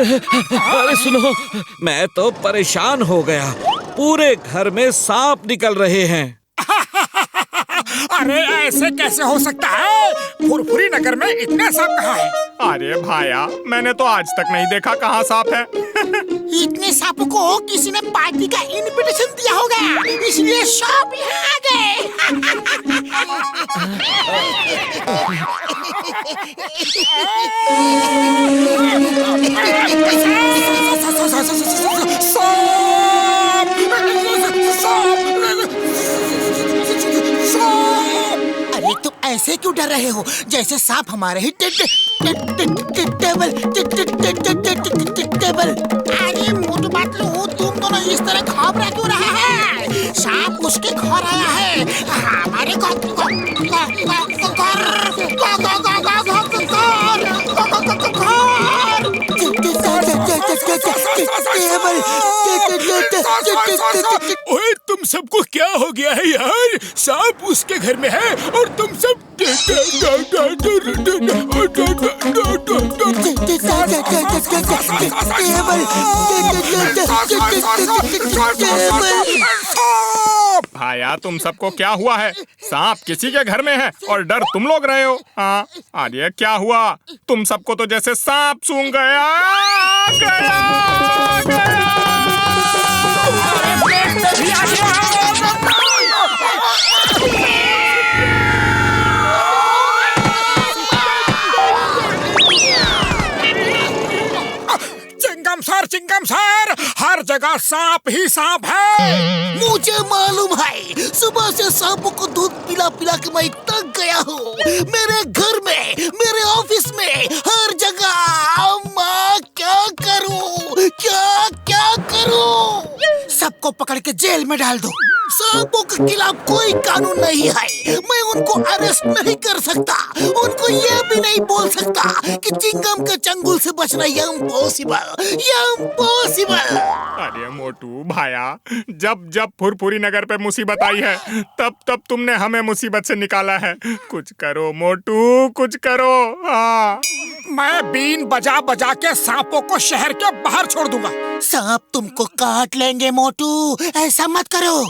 अरे सुनो, मैं तो परेशान हो गया। पूरे घर में सांप निकल रहे हैं। अरे ऐसे कैसे हो सकता है? फुरफुरी नगर में इतने सांप कहाँ हैं? अरे भाया, मैंने तो आज तक नहीं देखा कहाँ सांप है। इतने सांपों को किसी ने पार्टी का इनविटेशन दिया होगा, इसलिए सांप यहाँ आ गए। अरे तुम ऐसे क्यों डर रहे हो जैसे सांप हमारे ही टेबल। अरे मोटू पतलू, तुम दोनों इस तरह घबरा क्यों रहे हैं? सांप उसके घर आया है, हमारे ओए, तुम सबको क्या हो गया है यार? सांप उसके घर में है और तुम सब भाया, तुम सबको क्या हुआ है? सांप किसी के घर में है और डर तुम लोग रहे हो। हाँ, अरे क्या हुआ? तुम सबको तो जैसे सांप सूंघ गया। चिंगम सर, हर जगह सांप ही सांप है। मुझे मालूम है, सुबह से सांपों को दूध पिला पिला के मैं थक गया हूँ। मेरे घर में, मेरे ऑफिस में, हर जगह। माँ, क्या करूँ? क्या करूँ? सबको पकड़ के जेल में डाल दो। सांपों के खिलाफ कोई कानून नहीं है। मैं उनको अरेस्ट नहीं कर सकता। उनको ये भी नहीं बोल सकता कि चिंगम के चंगुल से बचना इम्पॉसिबल। अरे मोटू भाया, जब फुरफुरी नगर पे मुसीबत आई है, तब तुमने हमें मुसीबत से निकाला है। कुछ करो मोटू, कुछ करो। हाँ, मैं बीन बजा बजा के सांपों को शहर के बाहर छोड़ दूंगा। सांप तुमको काट लेंगे मोटू, ऐसा मत करो।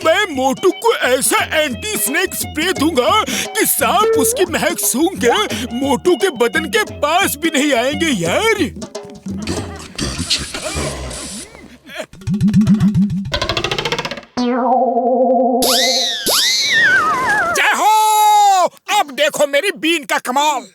मैं मोटू को ऐसा एंटी स्नेक स्प्रे दूंगा कि सांप उसकी महक सूंघ के मोटू के बदन के पास भी नहीं आएंगे यार। जय हो! अब देखो मेरी बीन का कमाल।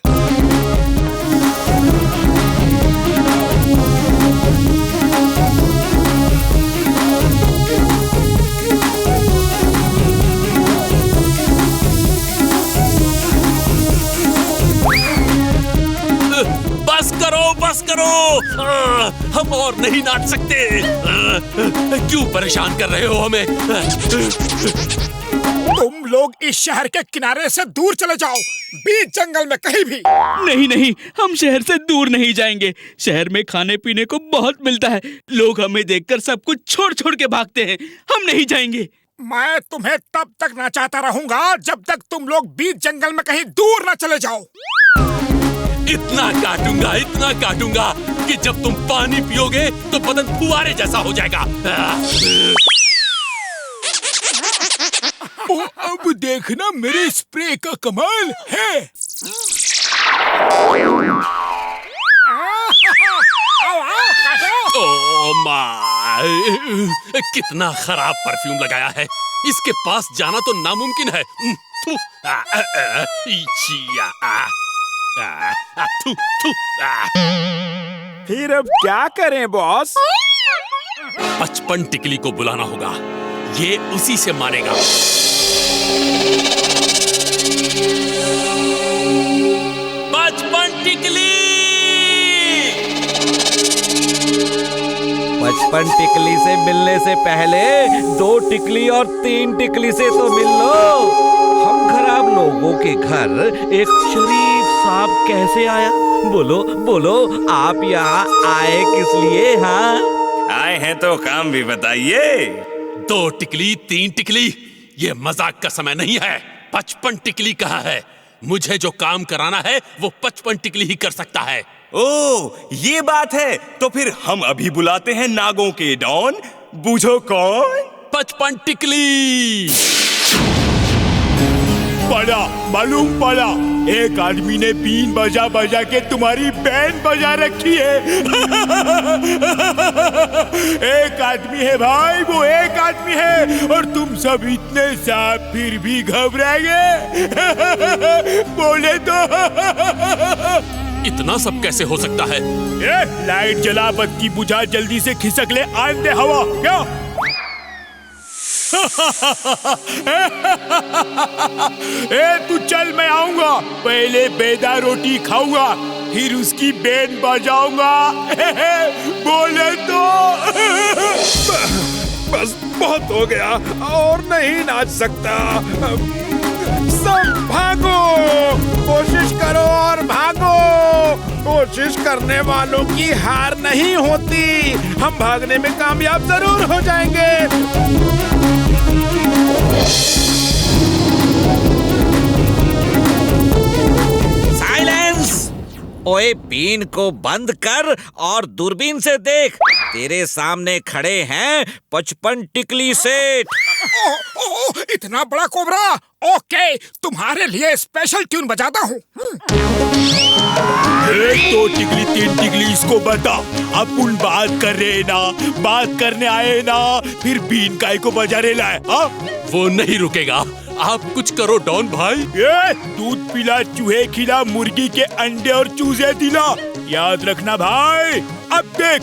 बस करो, हम और नहीं नाच सकते। क्यों परेशान कर रहे हो हमें? तुम लोग इस शहर के किनारे से दूर चले जाओ, बीच जंगल में कहीं भी। नहीं, हम शहर से दूर नहीं जाएंगे। शहर में खाने पीने को बहुत मिलता है। लोग हमें देखकर सब कुछ छोड़ छोड़ के भागते हैं। हम नहीं जाएंगे। मैं तुम्हें तब तक नचाता रहूंगा जब तक तुम लोग बीच जंगल में कहीं दूर न चले जाओ। इतना काटूंगा कि जब तुम पानी पियोगे तो बदन फुवारे जैसा हो जाएगा। अब देखना मेरे स्प्रे का कमाल है। ओ माय, कितना खराब परफ्यूम लगाया है। इसके पास जाना तो नामुमकिन है। फिर अब क्या करें बॉस? 55 टिकली को बुलाना होगा। ये उसी से मानेगा। 55 टिकली। 55 टिकली से मिलने से पहले 2 टिकली और 3 टिकली से तो मिल लो। हम खराब लोगों के घर एक शरीफ सांप कैसे आया? बोलो, आप यहाँ आए किस लिए? हाँ, आए हैं तो काम भी बताइए। 2 टिकली 3 टिकली, ये मजाक का समय नहीं है। 55 टिकली कहाँ है? मुझे जो काम कराना है वो 55 टिकली ही कर सकता है। ओ, ये बात है। तो फिर हम अभी बुलाते हैं नागों के डॉन। बूझो कौन? 55 टिकली। पड़ा, मालूम पड़ा। एक आदमी ने बीन बजा बजा के तुम्हारी बैंड बजा रखी है। एक आदमी है भाई, वो एक आदमी है, और तुम सब इतने सांप फिर भी घबराएंगे। बोले तो इतना सब कैसे हो सकता है? लाइट जला, बत्ती बुझा, जल्दी से खिसक ले, आन दे हवा। क्या? तू चल, मैं आऊंगा। पहले बेदा रोटी खाऊंगा, फिर उसकी बैंड बजाऊंगा। बोले तो बस बहुत हो गया, और नहीं नाच सकता। सब भागो, कोशिश करो और भागो। कोशिश करने वालों की हार नहीं होती। हम भागने में कामयाब जरूर हो जाएंगे। साइलेंस! ओए, बीन को बंद कर और दूरबीन से देख। तेरे सामने खड़े हैं 55 टिकली सेठ। इतना बड़ा कोबरा। ओके, तुम्हारे लिए स्पेशल ट्यून बजाता हूँ। एक, दो टिकली, तीन टिकली, इसको बता। अपन बात कर रहे ना, बात करने आए ना, फिर बीन काय को बजा रहे लाए। वो नहीं रुकेगा। आप कुछ करो डॉन भाई। ये दूध पिला, चूहे खिला, मुर्गी के अंडे और चूजे दिला। याद रखना भाई। अब देख,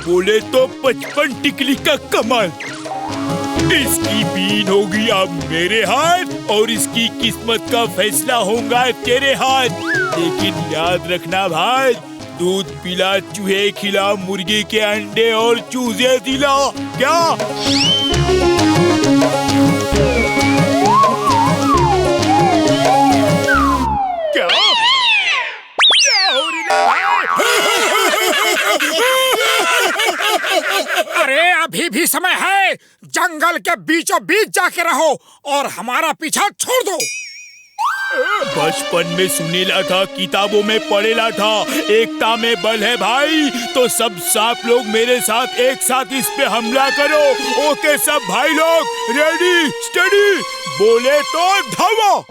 बोले तो 55 टिकली का कमाल। इसकी बीन होगी अब मेरे हाथ, और इसकी किस्मत का फैसला होगा तेरे हाथ। लेकिन याद रखना भाई, दूध पिला, चूहे खिला, मुर्गी के अंडे और चूजे दिला। क्या? क्या? क्या हो रहा है? अरे अभी भी समय है। जंगल के बीचों बीच जाके रहो और हमारा पीछा छोड़ दो। बचपन में सुनेला था, किताबों में पढ़ेला था, एकता में बल है भाई। तो सब सांप लोग मेरे साथ एक साथ इस पे हमला करो। ओके सब भाई लोग, रेडी स्टडी, बोले तो धावो।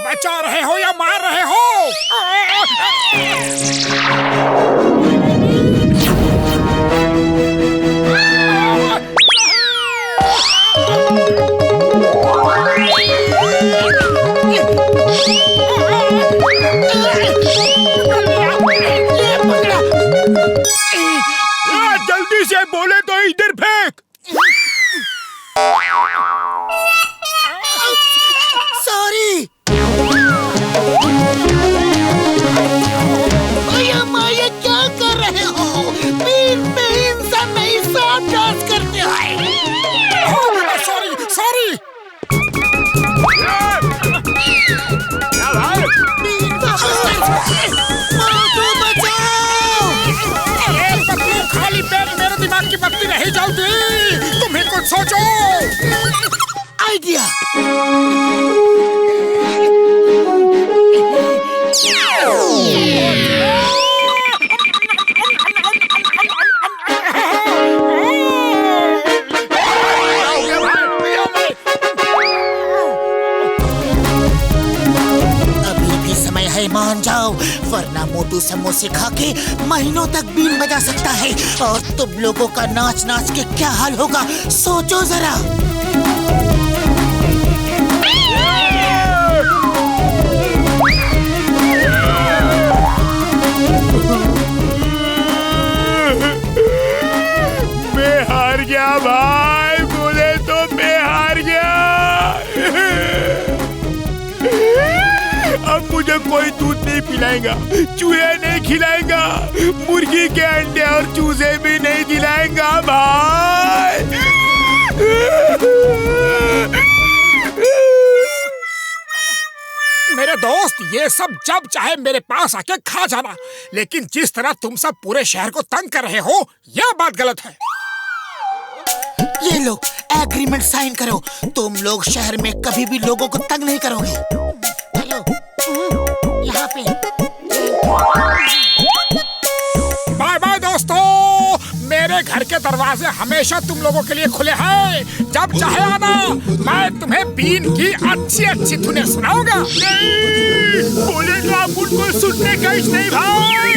बचा रहे हो या मार रहे हो? जल्दी से बोले तो इधर फेंक। सॉरी। माया क्या कर रहे हो? बीन पे इंसान नहीं, सांप डांस करते हैं। Sorry sorry. खाली पेट मेरे दिमाग की बत्ती नहीं जलती। तुम्हें कुछ सोचो। आइडिया। अभी भी समय है, मान जाओ, वरना मोटू समोसे खा के महीनों तक बीन बजा सकता है। और तुम लोगों का नाच नाच के क्या हाल होगा, सोचो जरा। मैं हार गया भाई, बोले तो मैं हार गया। अब मुझे कोई दूध नहीं पिलाएगा, चूहे नहीं खिलाएगा, मुर्गी के अंडे और चूजे भी नहीं दिलाएगा भाई। मेरे दोस्त, दोस्त, ये सब जब चाहे मेरे पास आके खा जाना, लेकिन जिस तरह तुम सब पूरे शहर को तंग कर रहे हो, यह बात गलत है। ये लो, एग्रीमेंट साइन करो। तुम लोग शहर में कभी भी लोगों को तंग नहीं करोगे। हेलो, यहाँ पे। बाय बाय दोस्तों, मेरे घर के दरवाजे हमेशा तुम लोगों के लिए खुले हैं। जब चाहे आना, मैं तुम्हें बीन की अच्छी अच्छी धुनें सुनाऊंगा। नहीं, बोले तो आप उनको सुनने का ही नहीं भाई।